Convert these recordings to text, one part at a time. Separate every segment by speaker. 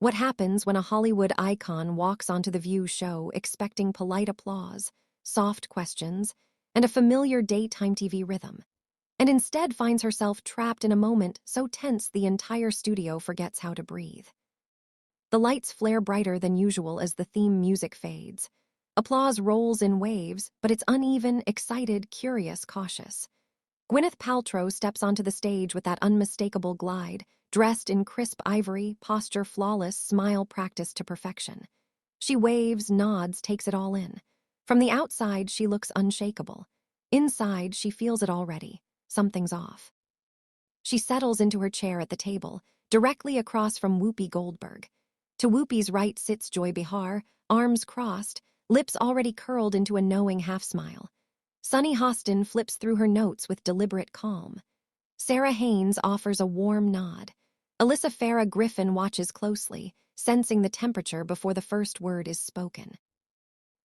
Speaker 1: What happens when a Hollywood icon walks onto the View show expecting polite applause, soft questions, and a familiar daytime TV rhythm, and instead finds herself trapped in a moment so tense the entire studio forgets how to breathe. The lights flare brighter than usual as the theme music fades. Applause rolls in waves, but it's uneven, excited, curious, cautious. Gwyneth Paltrow steps onto the stage with that unmistakable glide, dressed in crisp ivory, posture flawless, smile practiced to perfection. She waves, nods, takes it all in. From the outside, she looks unshakable. Inside, she feels it already. Something's off. She settles into her chair at the table, directly across from Whoopi Goldberg. To Whoopi's right sits Joy Behar, arms crossed, lips already curled into a knowing half-smile. Sunny Hostin flips through her notes with deliberate calm. Sarah Haynes offers a warm nod. Alyssa Farah Griffin watches closely, sensing the temperature before the first word is spoken.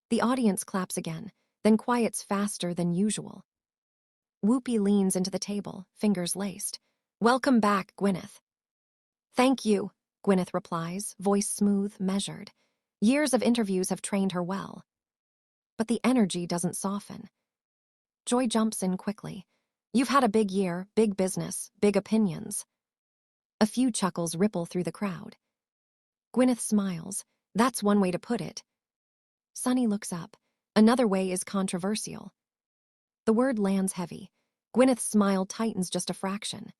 Speaker 1: The audience claps again, then quiets faster than usual. Whoopi leans into the table, fingers laced. "Welcome back, Gwyneth." "Thank you," Gwyneth replies, voice smooth, measured. Years of interviews have trained her well. But the energy doesn't soften. Joy jumps in quickly. "You've had a big year, big business, big opinions." A few chuckles ripple through the crowd. Gwyneth smiles. "That's one way to put it." Sunny looks up. "Another way is controversial." The word lands heavy. Gwyneth's smile tightens just a fraction.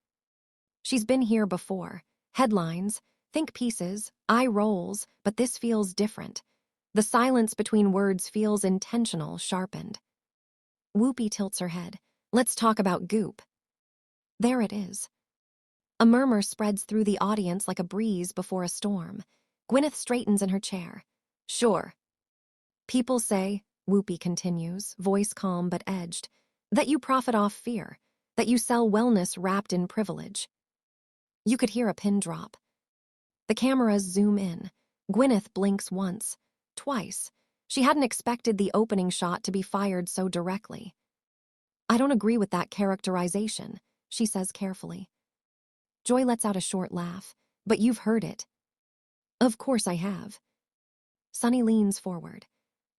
Speaker 1: She's been here before. Headlines, think pieces, eye rolls, but this feels different. The silence between words feels intentional, sharpened. Whoopi tilts her head. "Let's talk about Goop." There it is. A murmur spreads through the audience like a breeze before a storm. Gwyneth straightens in her chair. "Sure." "People say," Whoopi continues, voice calm but edged, "that you profit off fear, that you sell wellness wrapped in privilege." You could hear a pin drop. The cameras zoom in. Gwyneth blinks once, twice. She hadn't expected the opening shot to be fired so directly. "I don't agree with that characterization," she says carefully. Joy lets out a short laugh. "But you've heard it." "Of course I have." Sunny leans forward.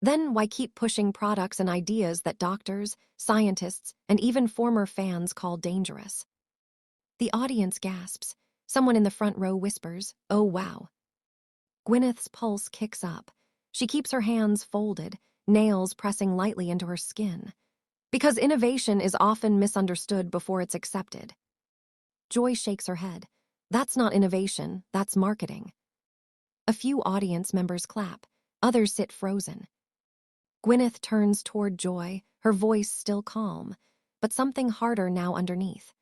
Speaker 1: "Then why keep pushing products and ideas that doctors, scientists, and even former fans call dangerous?" The audience gasps. Someone in the front row whispers, "Oh, wow." Gwyneth's pulse kicks up. She keeps her hands folded, nails pressing lightly into her skin. Because innovation is often misunderstood before it's accepted. Joy shakes her head. "That's not innovation, that's marketing." A few audience members clap. Others sit frozen. Gwyneth turns toward Joy, her voice still calm, but something harder now underneath.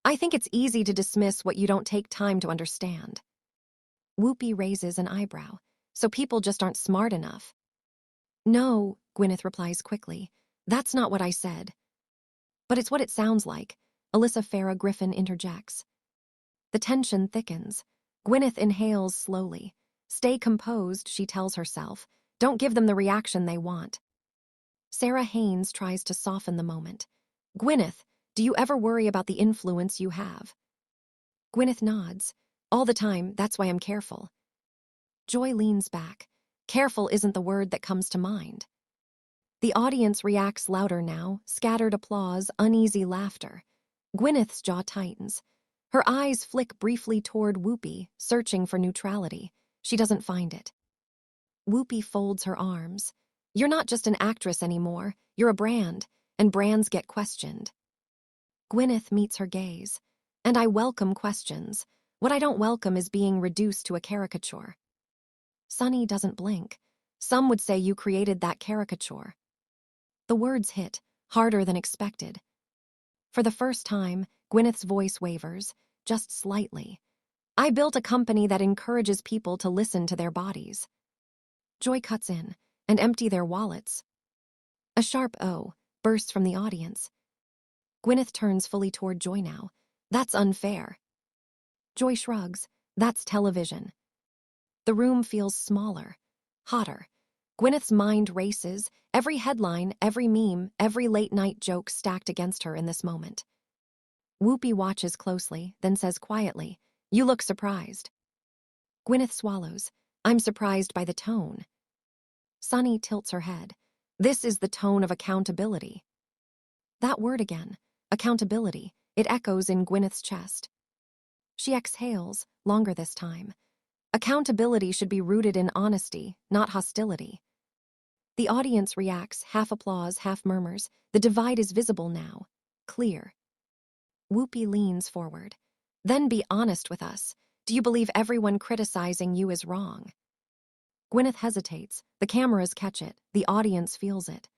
Speaker 1: "I think it's easy to dismiss what you don't take time to understand." Whoopi raises an eyebrow. "So people just aren't smart enough?" "No," Gwyneth replies quickly. "That's not what I said." "But it's what it sounds like," Alyssa Farah Griffin interjects. The tension thickens. Gwyneth inhales slowly. "Stay composed," she tells herself. "Don't give them the reaction they want." Sarah Haynes tries to soften the moment. "Gwyneth, do you ever worry about the influence you have?" Gwyneth nods. "All the time, that's why I'm careful." Joy leans back. Careful isn't the word that comes to mind. The audience reacts louder now, scattered applause, uneasy laughter. Gwyneth's jaw tightens. Her eyes flick briefly toward Whoopi, searching for neutrality. She doesn't find it. Whoopi folds her arms. "You're not just an actress anymore, you're a brand, and brands get questioned." Gwyneth meets her gaze. "And I welcome questions. What I don't welcome is being reduced to a caricature." Sunny doesn't blink. "Some would say you created that caricature." The words hit, harder than expected. For the first time, Gwyneth's voice wavers, just slightly. "I built a company that encourages people to listen to their bodies." Joy cuts in, "and empty their wallets." A sharp "oh" bursts from the audience. Gwyneth turns fully toward Joy now. "That's unfair." Joy shrugs. "That's television." The room feels smaller, hotter. Gwyneth's mind races, every headline, every meme, every late-night joke stacked against her in this moment. Whoopi watches closely, then says quietly, "You look surprised." Gwyneth swallows. I'm surprised by the tone. Sunny tilts her head. This is the tone of accountability. That word again. Accountability. It echoes in Gwyneth's chest. She exhales, longer this time. Accountability should be rooted in honesty, not hostility. The audience reacts, half applause, half murmurs. The divide is visible now. Clear. Whoopi leans forward. Then be honest with us. Do you believe everyone criticizing you is wrong? Gwyneth hesitates. The cameras catch it. The audience feels it.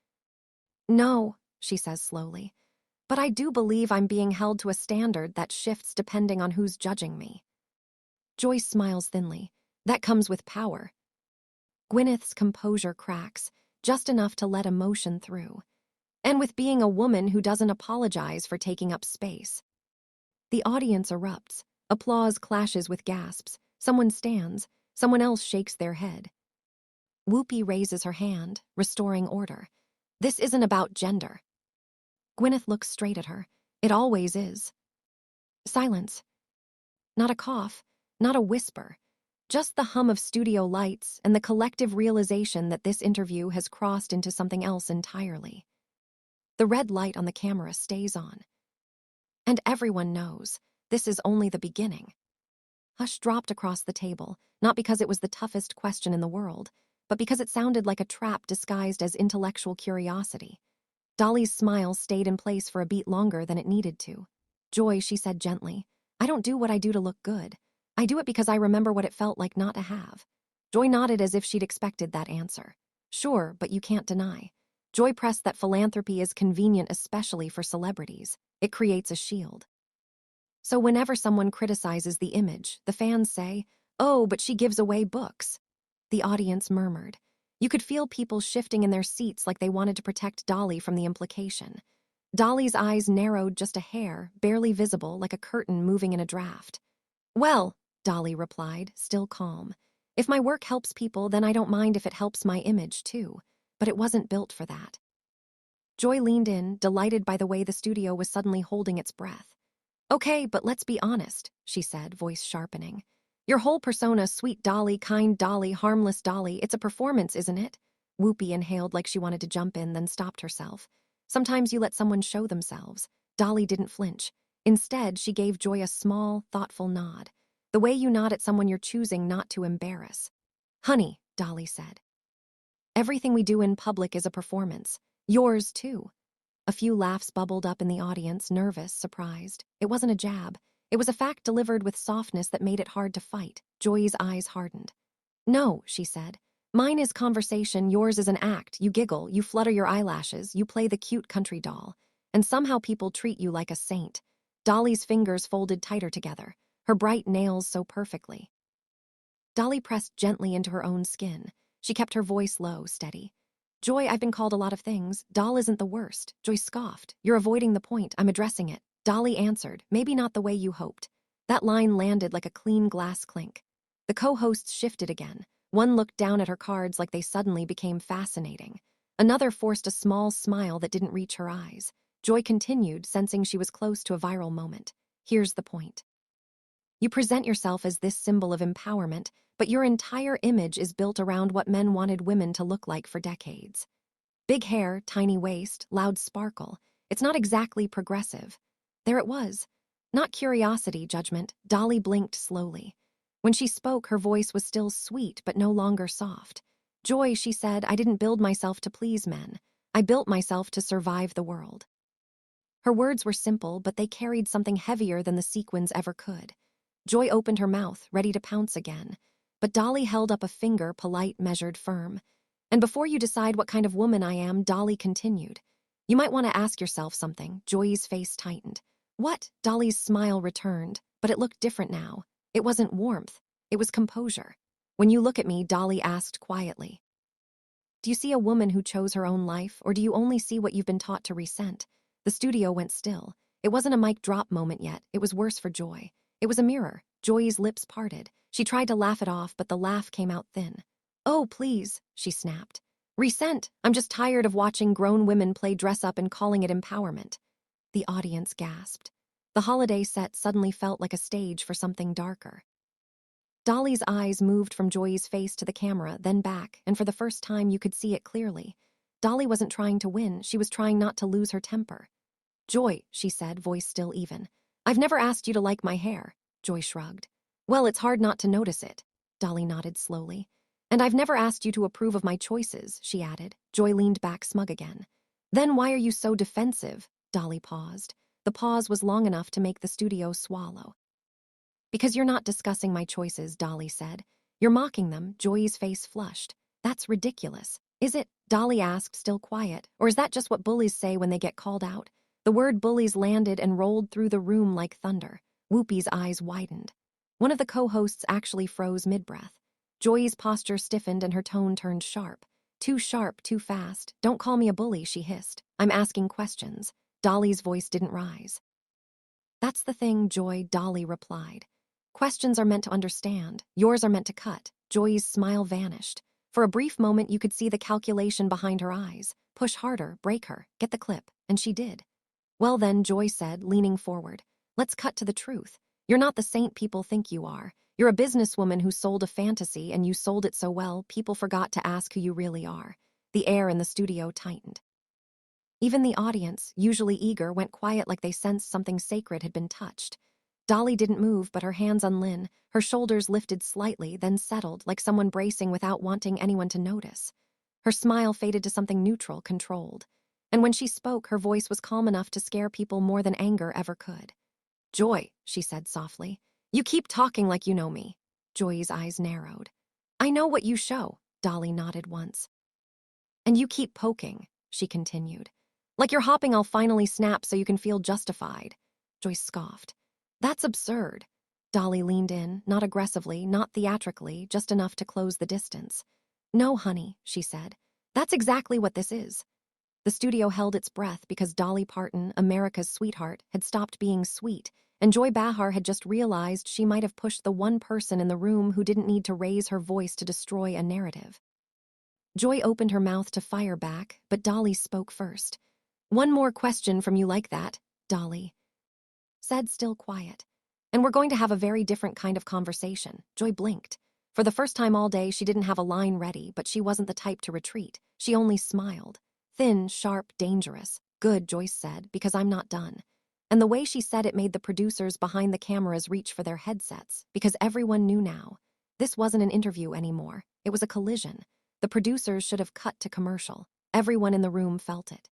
Speaker 1: No, she says slowly. But I do believe I'm being held to a standard that shifts depending on who's judging me. Joyce smiles thinly. That comes with power. Gwyneth's composure cracks, just enough to let emotion through. And with being a woman who doesn't apologize for taking up space. The audience erupts. Applause clashes with gasps. Someone stands. Someone else shakes their head. Whoopi raises her hand, restoring order. This isn't about gender. Gwyneth looks straight at her. It always is. Silence. Not a cough, not a whisper. Just the hum of studio lights and the collective realization that this interview has crossed into something else entirely. The red light on the camera stays on. And everyone knows, this is only the beginning. Hush dropped across the table, not because it was the toughest question in the world, but because it sounded like a trap disguised as intellectual curiosity. Dolly's smile stayed in place for a beat longer than it needed to. Joy, she said gently, I don't do what I do to look good. I do it because I remember what it felt like not to have. Joy nodded as if she'd expected that answer. Sure, but you can't deny. Joy pressed that philanthropy is convenient, especially for celebrities. It creates a shield. So whenever someone criticizes the image, the fans say, oh, but she gives away books. The audience murmured. You could feel people shifting in their seats like they wanted to protect Dolly from the implication. Dolly's eyes narrowed just a hair, barely visible, like a curtain moving in a draft. Well, Dolly replied, still calm. If my work helps people, then I don't mind if it helps my image, too. But it wasn't built for that. Joy leaned in, delighted by the way the studio was suddenly holding its breath. Okay, but let's be honest, she said, voice sharpening. Your whole persona, sweet Dolly, kind Dolly, harmless Dolly, it's a performance, isn't it? Whoopi inhaled like she wanted to jump in, then stopped herself. Sometimes you let someone show themselves. Dolly didn't flinch. Instead, she gave Joy a small, thoughtful nod. The way you nod at someone you're choosing not to embarrass. Honey, Dolly said. Everything we do in public is a performance. Yours, too. A few laughs bubbled up in the audience, nervous, surprised. It wasn't a jab. It was a fact delivered with softness that made it hard to fight. Joy's eyes hardened. No, she said. Mine is conversation, yours is an act. You giggle, you flutter your eyelashes, you play the cute country doll. And somehow people treat you like a saint. Dolly's fingers folded tighter together, her bright nails so perfectly. Dolly pressed gently into her own skin. She kept her voice low, steady. Joy, I've been called a lot of things. Doll isn't the worst. Joy scoffed. You're avoiding the point. I'm addressing it. Dolly answered, maybe not the way you hoped. That line landed like a clean glass clink. The co-hosts shifted again. One looked down at her cards like they suddenly became fascinating. Another forced a small smile that didn't reach her eyes. Joy continued, sensing she was close to a viral moment. Here's the point. You present yourself as this symbol of empowerment, but your entire image is built around what men wanted women to look like for decades. Big hair, tiny waist, loud sparkle. It's not exactly progressive. There it was. Not curiosity, judgment. Dolly blinked slowly. When she spoke, her voice was still sweet, but no longer soft. Joy, she said, I didn't build myself to please men. I built myself to survive the world. Her words were simple, but they carried something heavier than the sequins ever could. Joy opened her mouth, ready to pounce again. But Dolly held up a finger, polite, measured, firm. And before you decide what kind of woman I am, Dolly continued. You might want to ask yourself something. Joy's face tightened. What? Dolly's smile returned, but it looked different now. It wasn't warmth. It was composure. When you look at me, Dolly asked quietly. Do you see a woman who chose her own life, or do you only see what you've been taught to resent? The studio went still. It wasn't a mic drop moment yet. It was worse for Joy. It was a mirror. Joy's lips parted. She tried to laugh it off, but the laugh came out thin. Oh, please, she snapped. Resent. I'm just tired of watching grown women play dress-up and calling it empowerment. The audience gasped. The holiday set suddenly felt like a stage for something darker. Dolly's eyes moved from Joy's face to the camera, then back, and for the first time you could see it clearly. Dolly wasn't trying to win, she was trying not to lose her temper. "Joy," she said, voice still even. "I've never asked you to like my hair." Joy shrugged. "Well, it's hard not to notice it." Dolly nodded slowly. "And I've never asked you to approve of my choices," she added. Joy leaned back smug again. "Then why are you so defensive?" Dolly paused. The pause was long enough to make the studio swallow. "Because you're not discussing my choices," Dolly said. "You're mocking them." Joy's face flushed. "That's ridiculous." "Is it?" Dolly asked, still quiet. "Or is that just what bullies say when they get called out?" The word bullies landed and rolled through the room like thunder. Whoopi's eyes widened. One of the co-hosts actually froze mid-breath. Joy's posture stiffened and her tone turned sharp. "Too sharp, too fast. Don't call me a bully," she hissed. "I'm asking questions." Dolly's voice didn't rise. "That's the thing, Joy," Dolly replied. "Questions are meant to understand. Yours are meant to cut." Joy's smile vanished. For a brief moment you could see the calculation behind her eyes. Push harder, break her, get the clip. And she did. "Well then," Joy said, leaning forward. "Let's cut to the truth. You're not the saint people think you are. You're a businesswoman who sold a fantasy, and you sold it so well, people forgot to ask who you really are." The air in the studio tightened. Even the audience, usually eager, went quiet like they sensed something sacred had been touched. Dolly didn't move, but her hands unlin, her shoulders lifted slightly, then settled, like someone bracing without wanting anyone to notice. Her smile faded to something neutral, controlled. And when she spoke, her voice was calm enough to scare people more than anger ever could. "Joy," she said softly, "you keep talking like you know me." Joy's eyes narrowed. "I know what you show," Dolly nodded once. "And you keep poking," she continued. "Like you're hopping I'll finally snap so you can feel justified." Joy scoffed. "That's absurd." Dolly leaned in, not aggressively, not theatrically, just enough to close the distance. "No, honey," she said. "That's exactly what this is." The studio held its breath because Dolly Parton, America's sweetheart, had stopped being sweet, and Joy Behar had just realized she might have pushed the one person in the room who didn't need to raise her voice to destroy a narrative. Joy opened her mouth to fire back, but Dolly spoke first. "One more question from you like that," Dolly said, still quiet. "And we're going to have a very different kind of conversation." Joy blinked. For the first time all day, she didn't have a line ready, but she wasn't the type to retreat. She only smiled. "Thin, sharp, dangerous." "Good," Joyce said, "because I'm not done." And the way she said it made the producers behind the cameras reach for their headsets, because everyone knew now. This wasn't an interview anymore. It was a collision. The producers should have cut to commercial. Everyone in the room felt it.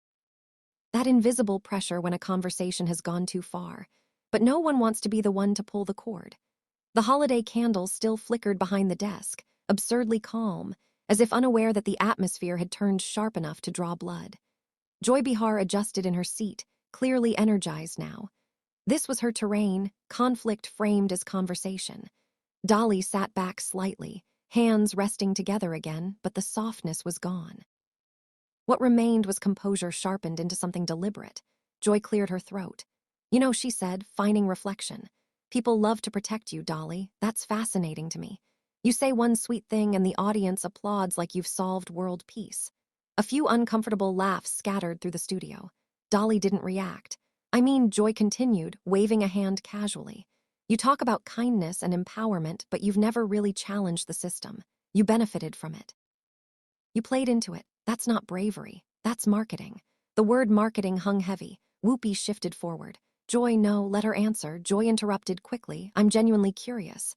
Speaker 1: That invisible pressure when a conversation has gone too far. But no one wants to be the one to pull the cord. The holiday candles still flickered behind the desk, absurdly calm, as if unaware that the atmosphere had turned sharp enough to draw blood. Joy Behar adjusted in her seat, clearly energized now. This was her terrain, conflict framed as conversation. Dolly sat back slightly, hands resting together again, but the softness was gone. What remained was composure sharpened into something deliberate. Joy cleared her throat. "You know," she said, finding reflection, "people love to protect you, Dolly. That's fascinating to me. You say one sweet thing and the audience applauds like you've solved world peace." A few uncomfortable laughs scattered through the studio. Dolly didn't react. "I mean," Joy continued, waving a hand casually, "you talk about kindness and empowerment, but you've never really challenged the system. You benefited from it. You played into it. That's not bravery. That's marketing." The word marketing hung heavy. Whoopi shifted forward. "Joy, no, let her answer." Joy interrupted quickly. "I'm genuinely curious."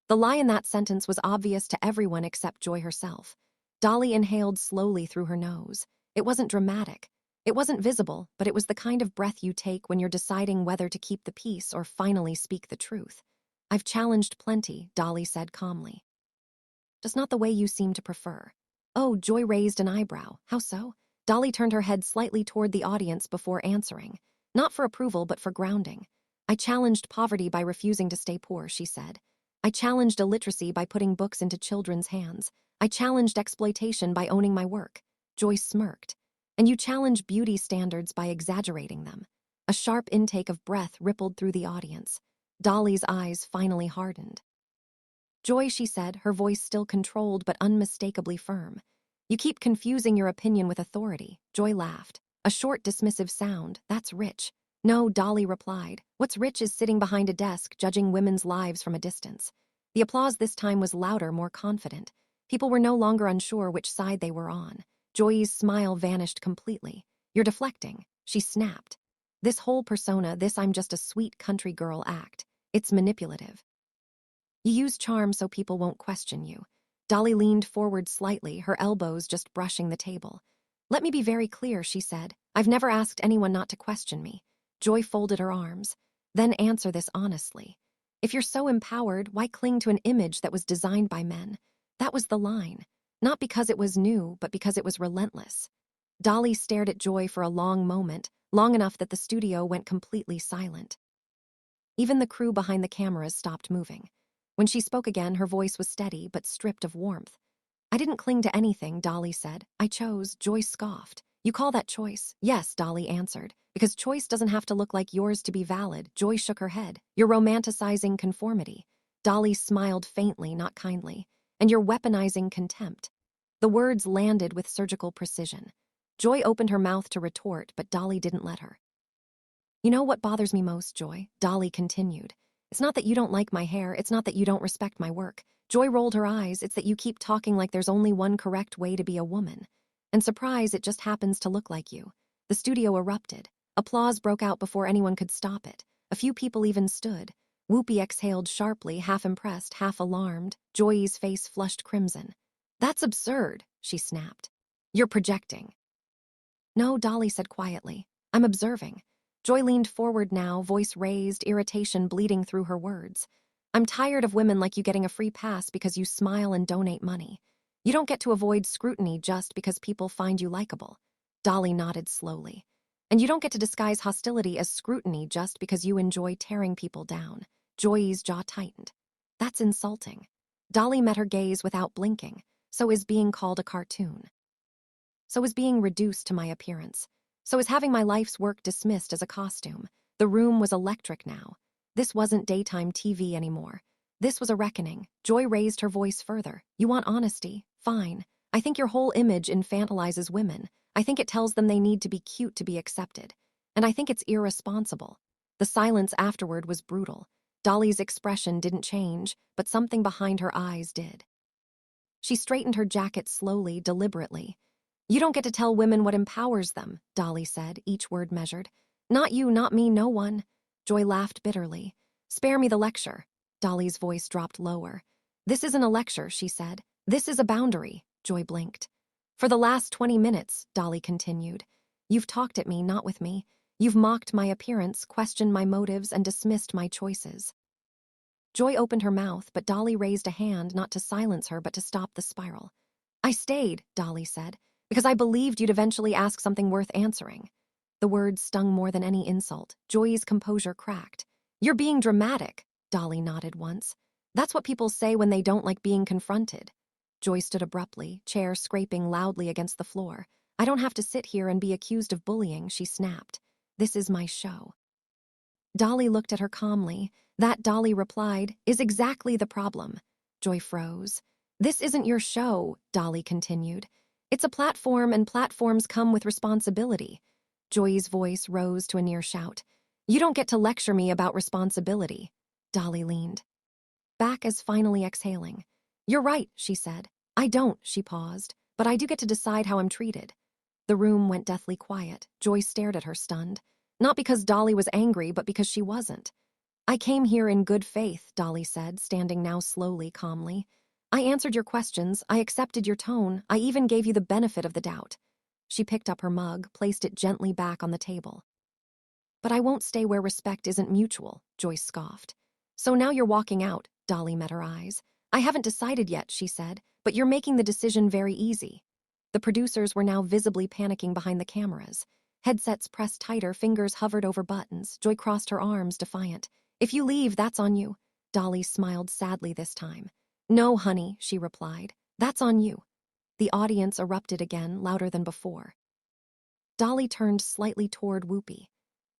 Speaker 1: The lie in that sentence was obvious to everyone except Joy herself. Dolly inhaled slowly through her nose. It wasn't dramatic. It wasn't visible, but it was the kind of breath you take when you're deciding whether to keep the peace or finally speak the truth. "I've challenged plenty," Dolly said calmly. "Just not the way you seem to prefer." "Oh," Joy raised an eyebrow. "How so?" Dolly turned her head slightly toward the audience before answering. "Not for approval, but for grounding. I challenged poverty by refusing to stay poor," she said. "I challenged illiteracy by putting books into children's hands. I challenged exploitation by owning my work." Joy smirked. "And you challenge beauty standards by exaggerating them." A sharp intake of breath rippled through the audience. Dolly's eyes finally hardened. "Joy," she said, her voice still controlled but unmistakably firm, "you keep confusing your opinion with authority." Joy laughed. A short, dismissive sound. "That's rich." "No," Dolly replied. "What's rich is sitting behind a desk judging women's lives from a distance." The applause this time was louder, more confident. People were no longer unsure which side they were on. Joy's smile vanished completely. "You're deflecting," she snapped. "This whole persona, this I'm just a sweet country girl act. It's manipulative. You use charm so people won't question you." Dolly leaned forward slightly, her elbows just brushing the table. "Let me be very clear," she said. "I've never asked anyone not to question me." Joy folded her arms. "Then answer this honestly. If you're so empowered, why cling to an image that was designed by men?" That was the line. Not because it was new, but because it was relentless. Dolly stared at Joy for a long moment, long enough that the studio went completely silent. Even the crew behind the cameras stopped moving. When she spoke again, her voice was steady but stripped of warmth. "I didn't cling to anything," Dolly said. "I chose." Joy scoffed. "You call that choice?" "Yes," Dolly answered. "Because choice doesn't have to look like yours to be valid." Joy shook her head. "You're romanticizing conformity." Dolly smiled faintly, not kindly. "And you're weaponizing contempt." The words landed with surgical precision. Joy opened her mouth to retort, but Dolly didn't let her. "You know what bothers me most, Joy?" Dolly continued. "It's not that you don't like my hair, it's not that you don't respect my work." Joy rolled her eyes. "It's that you keep talking like there's only one correct way to be a woman. And surprise, it just happens to look like you." The studio erupted. Applause broke out before anyone could stop it. A few people even stood. Whoopi exhaled sharply, half impressed, half alarmed. Joy's face flushed crimson. "That's absurd," she snapped. "You're projecting." "No," Dolly said quietly. "I'm observing." Joy leaned forward now, voice raised, irritation bleeding through her words. "I'm tired of women like you getting a free pass because you smile and donate money. You don't get to avoid scrutiny just because people find you likable." Dolly nodded slowly. "And you don't get to disguise hostility as scrutiny just because you enjoy tearing people down." Joy's jaw tightened. "That's insulting." Dolly met her gaze without blinking. "So is being called a cartoon. So is being reduced to my appearance. So is having my life's work dismissed as a costume." The room was electric now. This wasn't daytime TV anymore. This was a reckoning. Joy raised her voice further. "You want honesty? Fine. I think your whole image infantilizes women. I think it tells them they need to be cute to be accepted. And I think it's irresponsible." The silence afterward was brutal. Dolly's expression didn't change, but something behind her eyes did. She straightened her jacket slowly, deliberately. "You don't get to tell women what empowers them," Dolly said, each word measured. "Not you, not me, no one." Joy laughed bitterly. "Spare me the lecture." Dolly's voice dropped lower. "This isn't a lecture," she said. "This is a boundary." Joy blinked. "For the last 20 minutes, Dolly continued, "you've talked at me, not with me. You've mocked my appearance, questioned my motives, and dismissed my choices." Joy opened her mouth, but Dolly raised a hand not to silence her but to stop the spiral. "I stayed," Dolly said, "because I believed you'd eventually ask something worth answering." The words stung more than any insult. Joy's composure cracked. "You're being dramatic," Dolly nodded once. "That's what people say when they don't like being confronted." Joy stood abruptly, chair scraping loudly against the floor. "I don't have to sit here and be accused of bullying," she snapped. "This is my show." Dolly looked at her calmly. That, Dolly replied, "is exactly the problem." Joy froze. "This isn't your show," Dolly continued. "It's a platform, and platforms come with responsibility." Joy's voice rose to a near shout. "You don't get to lecture me about responsibility." Dolly leaned back as finally exhaling. "You're right," she said. "I don't," she paused, "but I do get to decide how I'm treated." The room went deathly quiet. Joy stared at her, stunned. Not because Dolly was angry, but because she wasn't. "I came here in good faith," Dolly said, standing now slowly, calmly. "I answered your questions, I accepted your tone, I even gave you the benefit of the doubt." She picked up her mug, placed it gently back on the table. "But I won't stay where respect isn't mutual," Joyce scoffed. "So now you're walking out," Dolly met her eyes. "I haven't decided yet," she said, "but you're making the decision very easy." The producers were now visibly panicking behind the cameras. Headsets pressed tighter, fingers hovered over buttons. Joy crossed her arms, defiant. "If you leave, that's on you." Dolly smiled sadly this time. "No, honey," she replied. "That's on you." The audience erupted again, louder than before. Dolly turned slightly toward Whoopi.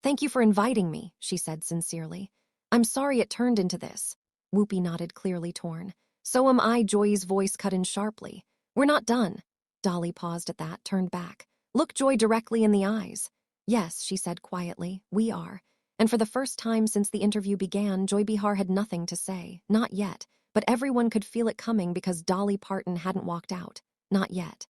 Speaker 1: "Thank you for inviting me," she said sincerely. "I'm sorry it turned into this." Whoopi nodded, clearly torn. "So am I," Joy's voice cut in sharply. "We're not done." Dolly paused at that, turned back. "Look Joy directly in the eyes." "Yes," she said quietly, "we are." And for the first time since the interview began, Joy Behar had nothing to say. Not yet. but everyone could feel it coming because Dolly Parton hadn't walked out. Not yet.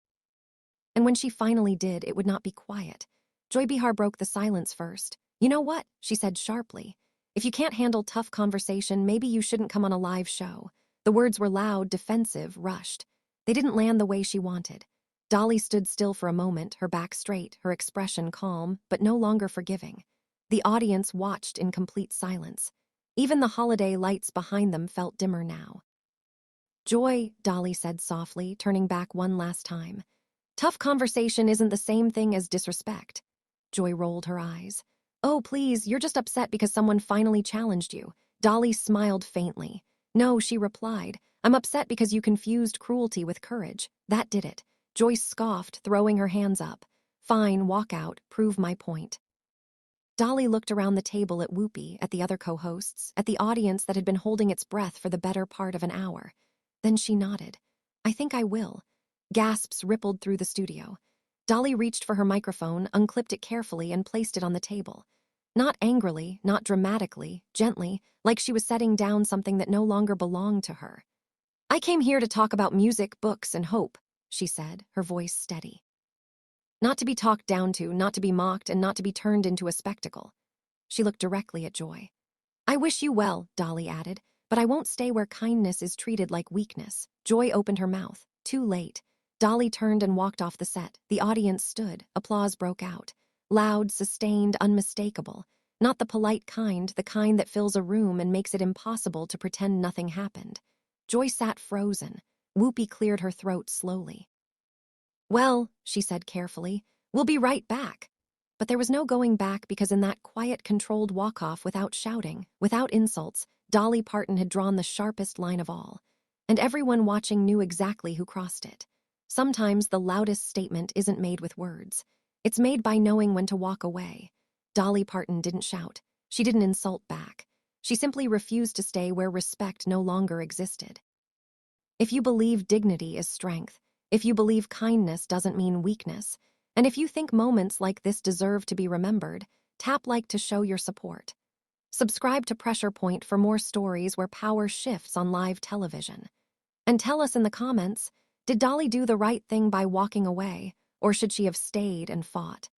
Speaker 1: And when she finally did, it would not be quiet. Joy Behar broke the silence first. "You know what?" she said sharply. "If you can't handle tough conversation, maybe you shouldn't come on a live show." The words were loud, defensive, rushed. They didn't land the way she wanted. Dolly stood still for a moment, her back straight, her expression calm, but no longer forgiving. The audience watched in complete silence. Even the holiday lights behind them felt dimmer now. "Joy," Dolly said softly, turning back one last time. "Tough conversation isn't the same thing as disrespect." Joy rolled her eyes. "Oh, please, you're just upset because someone finally challenged you." Dolly smiled faintly. "No," she replied. "I'm upset because you confused cruelty with courage. That did it." Joyce scoffed, throwing her hands up. "Fine, walk out, prove my point." Dolly looked around the table at Whoopi, at the other co-hosts, at the audience that had been holding its breath for the better part of an hour. Then she nodded. "I think I will." Gasps rippled through the studio. Dolly reached for her microphone, unclipped it carefully, and placed it on the table. Not angrily, not dramatically, gently, like she was setting down something that no longer belonged to her. "I came here to talk about music, books, and hope," she said, her voice steady. "Not to be talked down to, not to be mocked, and not to be turned into a spectacle." She looked directly at Joy. "I wish you well," Dolly added, "but I won't stay where kindness is treated like weakness." Joy opened her mouth. Too late. Dolly turned and walked off the set. The audience stood. Applause broke out. Loud, sustained, unmistakable. Not the polite kind, the kind that fills a room and makes it impossible to pretend nothing happened. Joy sat frozen. Whoopi cleared her throat slowly. "Well," she said carefully, "we'll be right back." But there was no going back because in that quiet, controlled walk-off, without shouting, without insults, Dolly Parton had drawn the sharpest line of all. And everyone watching knew exactly who crossed it. Sometimes the loudest statement isn't made with words. It's made by knowing when to walk away. Dolly Parton didn't shout. She didn't insult back. She simply refused to stay where respect no longer existed. If you believe dignity is strength, if you believe kindness doesn't mean weakness, and if you think moments like this deserve to be remembered, tap like to show your support. Subscribe to Pressure Point for more stories where power shifts on live television. And tell us in the comments, did Dolly do the right thing by walking away, or should she have stayed and fought?